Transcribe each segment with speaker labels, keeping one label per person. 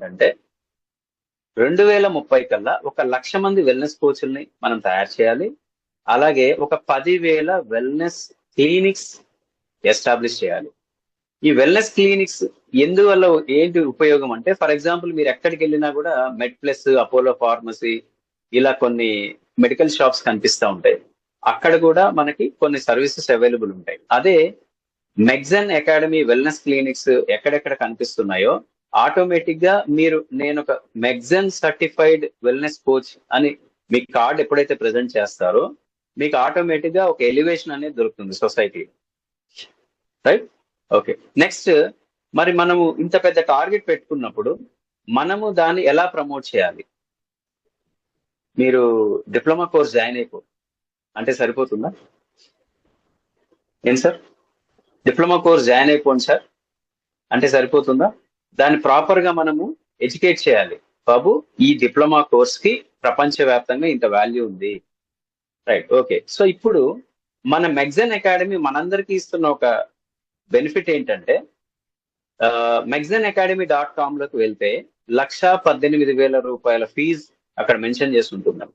Speaker 1: అంటే 2030 కల్లా 1,00,000 మంది వెల్నెస్ కోచ్ల్ని మనం తయారు చేయాలి. అలాగే ఒక 10,000 వెల్నెస్ క్లినిక్స్ ఎస్టాబ్లిష్ చేయాలి. ఈ వెల్నెస్ క్లినిక్స్ ఎందువల్ల ఏంటి ఉపయోగం అంటే, ఫర్ ఎగ్జాంపుల్ మీరు ఎక్కడికి వెళ్ళినా కూడా మెడ్ ప్లస్, అపోలో ఫార్మసీ ఇలా కొన్ని మెడికల్ షాప్స్ కనిపిస్తూ ఉంటాయి. అక్కడ కూడా మనకి కొన్ని సర్వీసెస్ అవైలబుల్ ఉంటాయి. అదే మెగ్జన్ అకాడమీ వెల్నెస్ క్లినిక్స్ ఎక్కడెక్కడ కనిపిస్తున్నాయో ఆటోమేటిక్ గా నేను ఒక మెగ్జన్ సర్టిఫైడ్ వెల్నెస్ కోచ్ అని మీ కార్డ్ ఎప్పుడైతే ప్రెజెంట్ చేస్తారో మీకు ఆటోమేటిక్ గా ఒక ఎలివేషన్ అనేది దొరుకుతుంది సొసైటీ. Right, okay. నెక్స్ట్, మరి మనము ఇంత పెద్ద టార్గెట్ పెట్టుకున్నప్పుడు మనము దాన్ని ఎలా ప్రమోట్ చేయాలి? మీరు డిప్లొమా కోర్స్ జాయిన్ అయిపో అంటే సరిపోతుందా? ఏం సార్, డిప్లొమా కోర్స్ జాయిన్ అయిపోండి సార్ అంటే సరిపోతుందా? దాన్ని ప్రాపర్ గా మనము ఎడ్యుకేట్ చేయాలి. బాబు, ఈ డిప్లొమా కోర్స్ కి ప్రపంచవ్యాప్తంగా ఇంత వాల్యూ ఉంది. Right, okay. సో ఇప్పుడు మన మెగ్జన్ అకాడమీ మనందరికీ ఇస్తున్న ఒక బెనిఫిట్ ఏంటంటే, megzanacademy.com లోకి వెళ్తే 1,18,000 రూపాయల ఫీజు అక్కడ మెన్షన్ చేసి ఉంటున్నాం.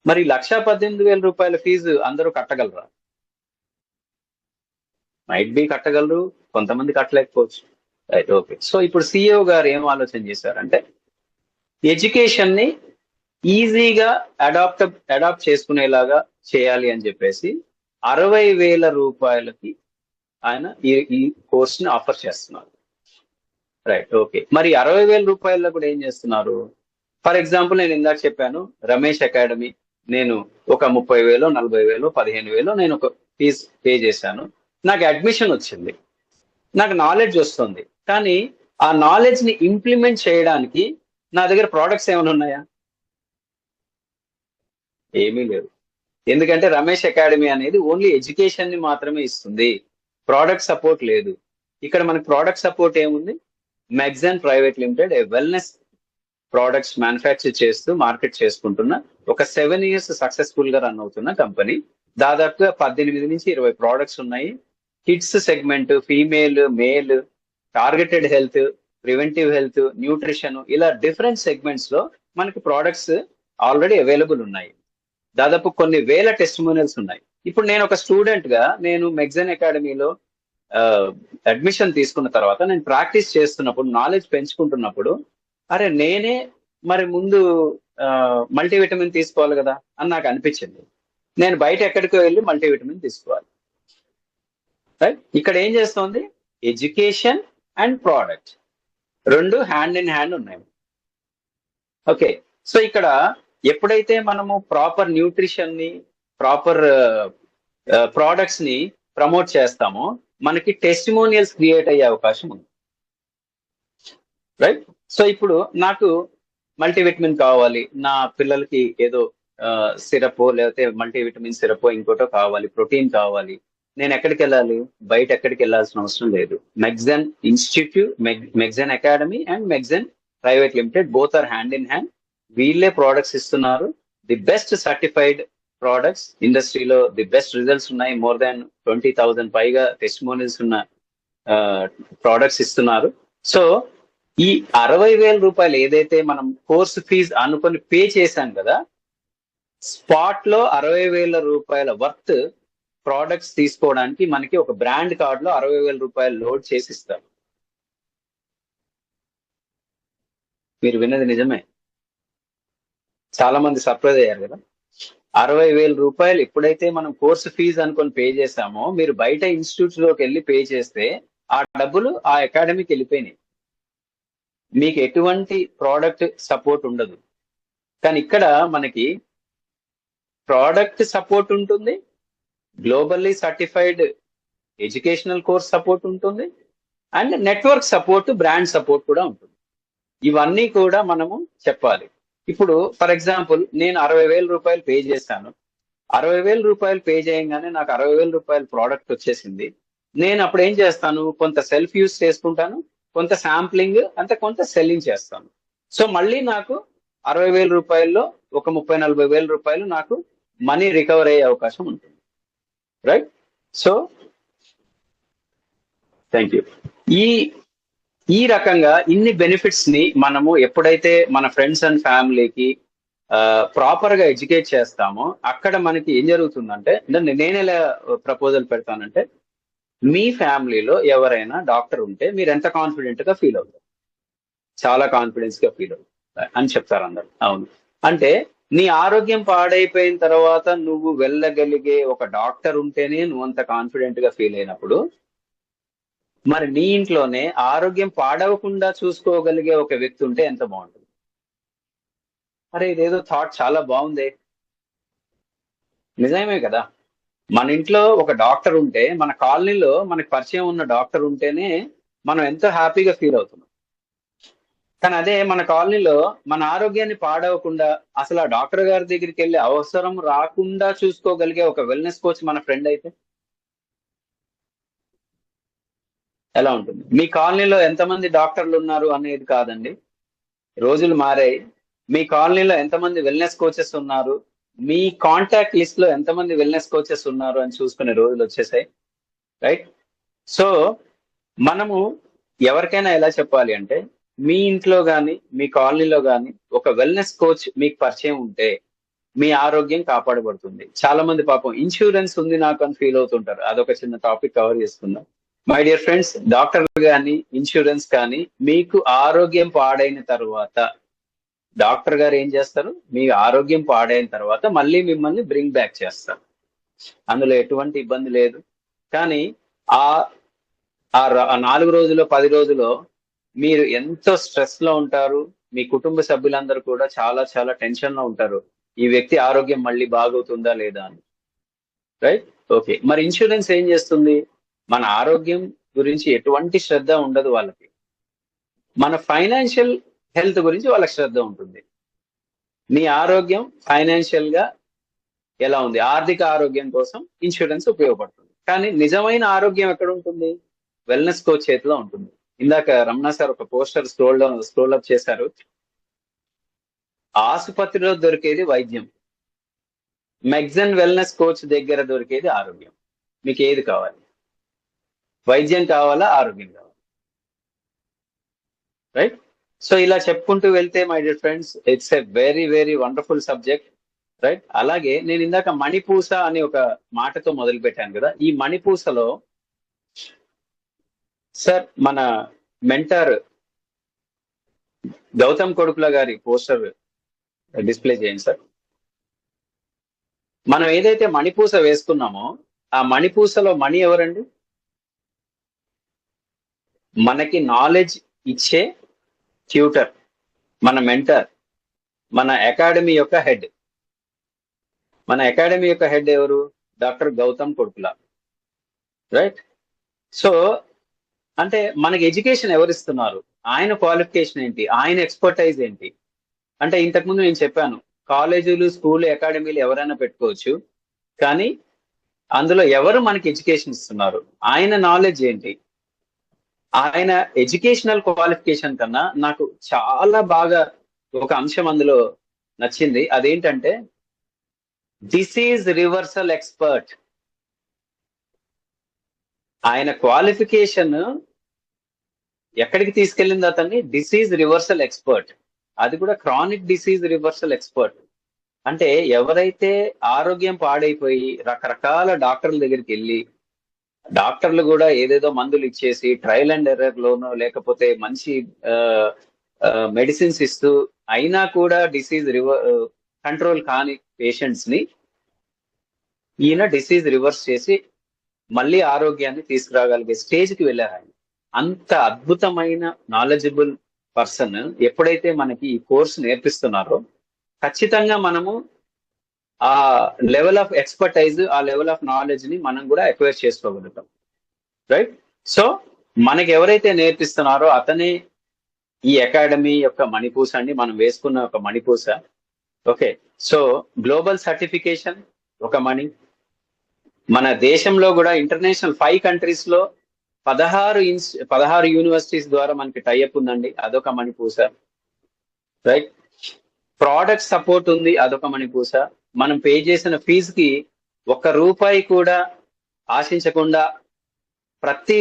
Speaker 1: మరి 1,18,000 రూపాయల ఫీజు అందరూ కట్టగలరా? మైట్ బి కట్టగలరు, కొంతమంది కట్టలేకపోవచ్చు. Right, okay. సో ఇప్పుడు సిఇఓ గారు ఏం ఆలోచన చేశారంటే, ఎడ్యుకేషన్ ని ఈజీగా అడాప్ట్ చేసుకునేలాగా చేయాలి అని చెప్పేసి 60,000 రూపాయలకి ఆయన ఈ కోర్స్ ని ఆఫర్ చేస్తున్నారు. Right, okay. మరి 60,000 రూపాయల్లో కూడా ఏం చేస్తున్నారు? ఫర్ ఎగ్జాంపుల్ నేను ఇందాక చెప్పాను రమేష్ అకాడమీ, నేను ఒక 30,000, 40,000, 15,000 నేను ఒక ఫీజ్ పే చేశాను. నాకు అడ్మిషన్ వచ్చింది, నాకు నాలెడ్జ్ వస్తుంది. కానీ ఆ నాలెడ్జ్ ని ఇంప్లిమెంట్ చేయడానికి నా దగ్గర ప్రోడక్ట్స్ ఏమైనా ఉన్నాయా? ఏమీ లేవు. ఎందుకంటే రమేష్ అకాడమీ అనేది ఓన్లీ ఎడ్యుకేషన్ ని మాత్రమే ఇస్తుంది, ప్రోడక్ట్ సపోర్ట్ లేదు. ఇక్కడ మనకి ప్రోడక్ట్ సపోర్ట్ ఏముంది? మెగ్జన్ private limited wellness products manufacture చేస్తూ మార్కెట్ చేసుకుంటున్న ఒక 7 years సక్సెస్ఫుల్ గా రన్ అవుతున్న కంపెనీ. దాదాపుగా 18 నుంచి 20 ప్రోడక్ట్స్ ఉన్నాయి. Kids segment, female, male, targeted health, preventive health, nutrition, ఇలా డిఫరెంట్ సెగ్మెంట్స్ లో మనకి ప్రోడక్ట్స్ ఆల్రెడీ అవైలబుల్ ఉన్నాయి. దాదాపు కొన్ని వేల టెస్టిమోనియల్స్ ఉన్నాయి. ఇప్పుడు నేను ఒక స్టూడెంట్ గా నేను మెగ్జన్ అకాడమీలో అడ్మిషన్ తీసుకున్న తర్వాత నేను ప్రాక్టీస్ చేస్తున్నప్పుడు, నాలెడ్జ్ పెంచుకుంటున్నప్పుడు, అరే నేనే మరి ముందు మల్టీవిటమిన్ తీసుకోవాలి కదా అని నాకు అనిపించింది. నేను బయట ఎక్కడికో వెళ్ళి మల్టీవిటమిన్ తీసుకోవాలి. రైట్, ఇక్కడ ఏం చేస్తోంది? ఎడ్యుకేషన్ అండ్ ప్రోడక్ట్ రెండు హ్యాండ్ ఇన్ హ్యాండ్ ఉన్నాయి. ఓకే, సో ఇక్కడ ఎప్పుడైతే మనము ప్రాపర్ న్యూట్రిషన్ ని, ప్రాపర్ ప్రోడక్ట్స్ ని ప్రమోట్ చేస్తామో మనకి టెస్టిమోనియల్స్ క్రియేట్ అయ్యే అవకాశం ఉంది. రైట్, సో ఇప్పుడు నాకు మల్టీవిటమిన్ కావాలి, నా పిల్లలకి ఏదో సిరప్ లేకపోతే మల్టీవిటమిన్ సిరప్ ఇంకోటో కావాలి, ప్రోటీన్ కావాలి, నేను ఎక్కడికి వెళ్ళాలి? బయట ఎక్కడికి వెళ్ళాల్సిన అవసరం లేదు. మెగ్జన్ ఇన్స్టిట్యూట్, మెగ్జన్ అకాడమీ అండ్ మెగ్జన్ private limited both are hand in hand. వీళ్ళే ప్రోడక్ట్స్ ఇస్తున్నారు, ది బెస్ట్ సర్టిఫైడ్ ప్రోడక్ట్స్. ఇండస్ట్రీలో ది బెస్ట్ రిజల్ట్స్ ఉన్నాయి. మోర్ దాన్ 20,000 పైగా టెస్టిమోనియల్స్ ఉన్న ప్రోడక్ట్స్ ఇస్తున్నారు. సో ఈ 60,000 రూపాయలు ఏదైతే మనం కోర్సు ఫీజు అనుకొని పే చేశాం కదా, స్పాట్ లో 60,000 రూపాయల వర్త్ ప్రోడక్ట్స్ తీసుకోవడానికి మనకి ఒక బ్రాండ్ కార్డ్ లో 60,000 రూపాయలు లోడ్ చేసి ఇస్తారు. మీరు విన్నది నిజమే. చాలా మంది సర్ప్రైజ్ అయ్యారు కదా. 60,000 రూపాయలు ఎప్పుడైతే మనం కోర్సు ఫీజు అనుకొని పే చేశామో, మీరు బయట ఇన్స్టిట్యూట్స్ లోకి వెళ్ళి పే చేస్తే ఆ డబ్బులు ఆ అకాడమీకి వెళ్ళిపోయినాయి. మీకు ఎటువంటి ప్రోడక్ట్ సపోర్ట్ ఉండదు. కానీ ఇక్కడ మనకి ప్రోడక్ట్ సపోర్ట్ ఉంటుంది, globally certified educational course support ఉంటుంది, and network support, brand support కూడా ఉంటుంది. ఇవన్నీ కూడా మనము చెప్పాలి. ఇప్పుడు ఫర్ ఎగ్జాంపుల్ నేను 60,000 రూపాయలు పే చేశాను. 60,000 రూపాయలు పే చేయగానే నాకు 60,000 రూపాయలు ప్రోడక్ట్ వచ్చేసింది. నేను అప్పుడు ఏం చేస్తాను? కొంత సెల్ఫ్ యూజ్ చేసుకుంటాను, కొంత శాంప్లింగ్, అంతే కొంత సెల్లింగ్ చేస్తాను. సో మళ్ళీ నాకు 60,000 రూపాయల్లో ఒక 30,000-40,000 రూపాయలు నాకు మనీ రికవర్ అయ్యే అవకాశం ఉంటుంది. Right, so thank you. ఈ ఈ రకంగా ఇన్ని బెనిఫిట్స్ ని మనము ఎప్పుడైతే మన ఫ్రెండ్స్ అండ్ ఫ్యామిలీకి ప్రాపర్ గా ఎడ్యుకేట్ చేస్తామో అక్కడ మనకి ఏం జరుగుతుందంటే నేను ఎలా ప్రపోజల్ పెడతానంటే, మీ ఫ్యామిలీలో ఎవరైనా డాక్టర్ ఉంటే మీరు ఎంత కాన్ఫిడెంట్ గా ఫీల్ అవుతారు? చాలా కాన్ఫిడెన్స్ గా ఫీల్ అవుతారు అని చెప్తారు అందరు. అవును. అంటే నీ ఆరోగ్యం పాడైపోయిన తర్వాత నువ్వు వెళ్ళగలిగే ఒక డాక్టర్ ఉంటేనే నువ్వు అంత కాన్ఫిడెంట్ గా ఫీల్ అయినప్పుడు, మరి నీ ఇంట్లోనే ఆరోగ్యం పాడవకుండా చూసుకోగలిగే ఒక వ్యక్తి ఉంటే ఎంత బాగుంటుంది. అరే ఇదేదో థాట్ చాలా బాగుంది. నిజమే కదా. మన ఇంట్లో ఒక డాక్టర్ ఉంటే, మన కాలనీలో మనకు పరిచయం ఉన్న డాక్టర్ ఉంటేనే మనం ఎంతో హ్యాపీగా ఫీల్ అవుతున్నాం. కానీ అదే మన కాలనీలో మన ఆరోగ్యాన్ని పాడవకుండా అసలు ఆ డాక్టర్ గారి దగ్గరికి వెళ్ళి అవసరం రాకుండా చూసుకోగలిగే ఒక వెల్నెస్ కోచ్ మన ఫ్రెండ్ అయితే ఎలా ఉంటుంది? మీ కాలనీలో ఎంతమంది డాక్టర్లు ఉన్నారు అనేది కాదండి, రోజులు మారాయి. మీ కాలనీలో ఎంతమంది వెల్నెస్ కోచెస్ ఉన్నారు, మీ కాంటాక్ట్ లిస్ట్ లో ఎంతమంది వెల్నెస్ కోచెస్ ఉన్నారు అని చూసుకునే రోజులు వచ్చేసాయి. రైట్. సో మనము ఎవరికైనా ఎలా చెప్పాలి అంటే, మీ ఇంట్లో గాని మీ కాలనీలో గాని ఒక వెల్నెస్ కోచ్ మీకు పరిచయం ఉంటే మీ ఆరోగ్యం కాపాడబడుతుంది. చాలా మంది పాపం ఇన్సూరెన్స్ ఉంది నాకు అని ఫీల్ అవుతుంటారు. అదొక చిన్న టాపిక్ కవర్ చేసుకుందాం. మై డియర్ ఫ్రెండ్స్, డాక్టర్లు కానీ ఇన్సూరెన్స్ కానీ మీకు ఆరోగ్యం పాడైన తర్వాత డాక్టర్ గారు ఏం చేస్తారు? మీ ఆరోగ్యం పాడైన తర్వాత మళ్ళీ మిమ్మల్ని బ్రింగ్ బ్యాక్ చేస్తారు. అందులో ఎటువంటి ఇబ్బంది లేదు. కానీ ఆ ఆ 4 రోజులు 10 రోజులో మీరు ఎంతో స్ట్రెస్ లో ఉంటారు. మీ కుటుంబ సభ్యులందరూ కూడా చాలా చాలా టెన్షన్ లో ఉంటారు, ఈ వ్యక్తి ఆరోగ్యం మళ్ళీ బాగవుతుందా లేదా అని. రైట్. ఓకే. మరి ఇన్సూరెన్స్ ఏం చేస్తుంది? మన ఆరోగ్యం గురించి ఎటువంటి శ్రద్ధ ఉండదు వాళ్ళకి. మన ఫైనాన్షియల్ హెల్త్ గురించి వాళ్ళకి శ్రద్ధ ఉంటుంది. మీ ఆరోగ్యం ఫైనాన్షియల్ గా ఎలా ఉంది, ఆర్థిక ఆరోగ్యం కోసం ఇన్సూరెన్స్ ఉపయోగపడుతుంది. కానీ నిజమైన ఆరోగ్యం ఎక్కడ ఉంటుంది? వెల్నెస్ కోచ్ చేతిలో ఉంటుంది. ఇందాక రమణ సార్ ఒక పోస్టర్ స్క్రోల్ అప్ చేశారు. ఆసుపత్రిలో దొరికేది వైద్యం, మెగ్జన్ వెల్నెస్ కోచ్ దగ్గర దొరికేది ఆరోగ్యం. మీకు ఏది కావాలి? వైద్యం కావాలా, ఆరోగ్యం కావాలా? రైట్. సో ఇలా చెప్పుకుంటూ వెళ్తే my dear friends, it's a very very wonderful subject. Right. అలాగే నేను ఇందాక మణిపూస అనే ఒక మాటతో మొదలు పెట్టాను కదా. ఈ మణిపూసలో సార్ మన మెంటర్ గౌతమ్ కొడుకుల గారి పోస్టర్ డిస్ప్లే చేయండి సార్. మనం ఏదైతే మణిపూస వేసుకున్నామో ఆ మణిపూసలో మణి ఎవరండి? మనకి నాలెడ్జ్ ఇచ్చే ట్యూటర్, మన మెంటర్, మన అకాడమీ యొక్క హెడ్. మన అకాడమీ యొక్క హెడ్ ఎవరు? డాక్టర్ గౌతమ్ కొడుకుల. రైట్. సో అంటే మనకి ఎడ్యుకేషన్ ఎవరిస్తున్నారు? ఆయన క్వాలిఫికేషన్ ఏంటి, ఆయన ఎక్స్పర్టైజ్ ఏంటి? అంటే ఇంతకుముందు నేను చెప్పాను, కాలేజీలు స్కూల్ అకాడమీలు ఎవరైనా పెట్టుకోవచ్చు, కానీ అందులో ఎవరు మనకి ఎడ్యుకేషన్ ఇస్తున్నారు? ఆయన నాలెడ్జ్ ఏంటి? ఆయన ఎడ్యుకేషనల్ క్వాలిఫికేషన్ కన్నా నాకు చాలా బాగా ఒక అంశం అందులో నచ్చింది. అదేంటంటే డిసీజ్ రివర్సల్ ఎక్స్పర్ట్. ఆయన క్వాలిఫికేషన్ ఎక్కడికి తీసుకెళ్ళింది అతన్ని? Disease reversal expert. అది కూడా క్రానిక్ డిసీజ్ రివర్సల్ ఎక్స్పర్ట్. అంటే ఎవరైతే ఆరోగ్యం పాడైపోయి రకరకాల డాక్టర్ల దగ్గరికి వెళ్ళి, డాక్టర్లు కూడా ఏదేదో మందులు ఇచ్చేసి ట్రయల్ అండ్ ఎర్రర్ లోనో లేకపోతే మంచి మెడిసిన్స్ ఇస్తూ అయినా కూడా డిసీజ్ కంట్రోల్ కాని పేషెంట్స్ ని ఈయన డిసీజ్ రివర్స్ చేసి మళ్ళీ ఆరోగ్యాన్ని తీసుకురాగలిగే స్టేజ్కి వెళ్ళారు ఆయన. అంత అద్భుతమైన నాలెడ్జబుల్ పర్సన్ ఎప్పుడైతే మనకి ఈ కోర్స్ నేర్పిస్తున్నారో ఖచ్చితంగా మనము ఆ లెవెల్ ఆఫ్ ఎక్స్పర్టైజ్, ఆ లెవెల్ ఆఫ్ నాలెడ్జ్ ని మనం కూడా ఎక్వైర్ చేసుకోగలుగుతాం. రైట్. సో మనకి ఎవరైతే నేర్పిస్తున్నారో అతనే ఈ అకాడమీ యొక్క మణిపూస అండి, మనం వేసుకున్న ఒక మణిపూస. ఓకే. సో గ్లోబల్ సర్టిఫికేషన్ ఒక మణి. మన దేశంలో కూడా ఇంటర్నేషనల్ 5 కంట్రీస్ లో 16 యూనివర్సిటీస్ ద్వారా మనకి టైఅప్ ఉందండి, అదొక మణిపూస. రైట్. ప్రోడక్ట్ సపోర్ట్ ఉంది, అదొక మణిపూస. మనం పే చేసిన ఫీజుకి 1 రూపాయి కూడా ఆశించకుండా ప్రతి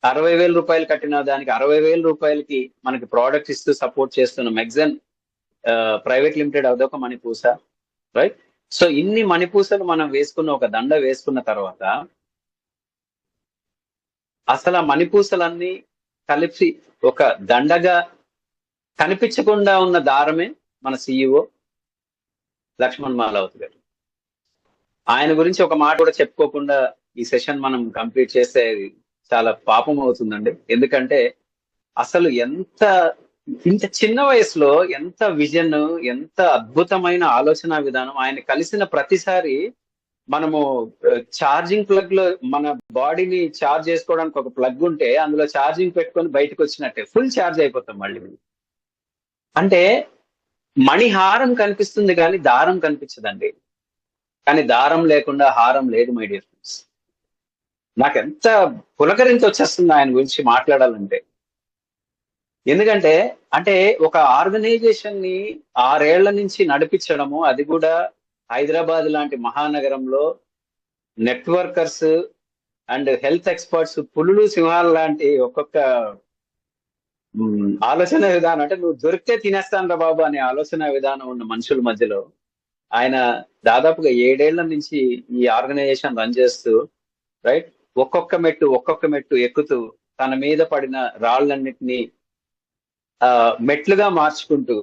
Speaker 1: 60,000 రూపాయలు కట్టిన దానికి 60,000 రూపాయలకి మనకి ప్రోడక్ట్ ఇస్తూ సపోర్ట్ చేస్తున్న మెగ్జన్ ప్రైవేట్ లిమిటెడ్ అదొక మణిపూస, రైట్? సో ఇన్ని మణిపూసలు మనం వేసుకున్న ఒక దండ వేసుకున్న తర్వాత అసలు ఆ మణిపూసలన్నీ కలిపి ఒక దండగా కనిపించకుండా ఉన్న దారమే మన సిఇఓ లక్ష్మణ్ మాలవత్ గారు. ఆయన గురించి ఒక మాట కూడా చెప్పుకోకుండా ఈ సెషన్ మనం కంప్లీట్ చేస్తే చాలా పాపం అవుతుందండి. ఎందుకంటే అసలు ఇంత చిన్న వయసులో ఎంత విజన్, ఎంత అద్భుతమైన ఆలోచన విధానం. ఆయన కలిసిన ప్రతిసారి మనము ఛార్జింగ్ ప్లగ్ లో మన బాడీని ఛార్జ్ చేసుకోవడానికి ఒక ప్లగ్ ఉంటే అందులో ఛార్జింగ్ పెట్టుకొని బయటకు వచ్చినట్టే ఫుల్ ఛార్జ్ అయిపోతాం మళ్ళీ. అంటే మణిహారం కనిపిస్తుంది కానీ దారం కనిపించదండి. కానీ దారం లేకుండా హారం లేదు మై డియర్ ఫ్రెండ్స్. నాకెంత పులకరించి వచ్చేస్తుంది ఆయన గురించి మాట్లాడాలంటే. ఎందుకంటే అంటే ఒక ఆర్గనైజేషన్ ని 6 ఏళ్ల నుంచి నడిపించడము, అది కూడా హైదరాబాద్ లాంటి మహానగరంలో నెట్వర్కర్స్ అండ్ హెల్త్ ఎక్స్పర్ట్స్, పులులు సింహాలు లాంటి ఒక్కొక్క ఆలోచన విధానం, అంటే నువ్వు దొరికితే తినేస్తాను రా బాబు అనే ఆలోచన విధానం ఉన్న మనుషుల మధ్యలో ఆయన దాదాపుగా 7 ఏళ్ల నుంచి ఈ ఆర్గనైజేషన్ రన్ చేస్తూ, రైట్, ఒక్కొక్క మెట్టు ఎక్కుతూ తన మీద పడిన రాళ్ళన్నిటినీ మెట్లుగా మార్చుకుంటూ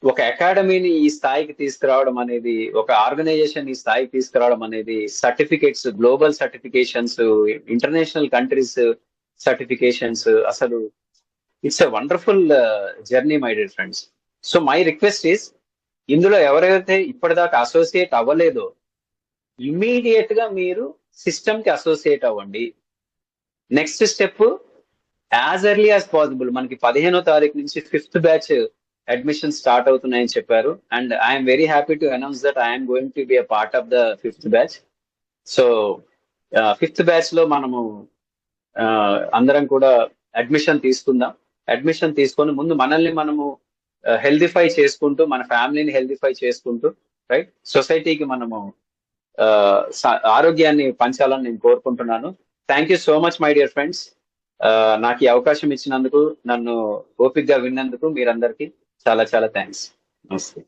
Speaker 1: ఒక అకాడమీని ఈ స్థాయికి తీసుకురావడం అనేది, ఒక ఆర్గనైజేషన్ ఈ స్థాయికి తీసుకురావడం అనేది, certificates, global certifications, international countries certifications, అసలు it's a wonderful journey my dear friends. So my request is, ఇందులో ఎవరైతే ఇప్పటిదాకా అసోసియేట్ అవ్వలేదో ఇమ్మీడియట్ గా మీరు సిస్టమ్ కి అసోసియేట్ అవ్వండి. Next step as early as possible. మనకి 15వ తారీఖు నుంచి 5th బ్యాచ్ అడ్మిషన్ స్టార్ట్ అవుతున్నాయని చెప్పారు. And I'm very happy to announce that I'm going to be a part of the 5th batch. So 5th batch లో మనము అందరం కూడా అడ్మిషన్ తీసుకుందాం. అడ్మిషన్ తీసుకొని ముందు మనల్ని మనము హెల్దిఫై చేసుకుంటూ, మన ఫ్యామిలీని హెల్దిఫై చేసుకుంటూ, రైట్, సొసైటీకి మనము ఆరోగ్యాన్ని పంచాలని నేను కోరుకుంటున్నాను. Thank you so much my dear friends. నాకు ఈ అవకాశం ఇచ్చినందుకు, నన్ను ఓపికగా విన్నందుకు మీరందరికీ చాలా చాలా థ్యాంక్స్. నమస్తే.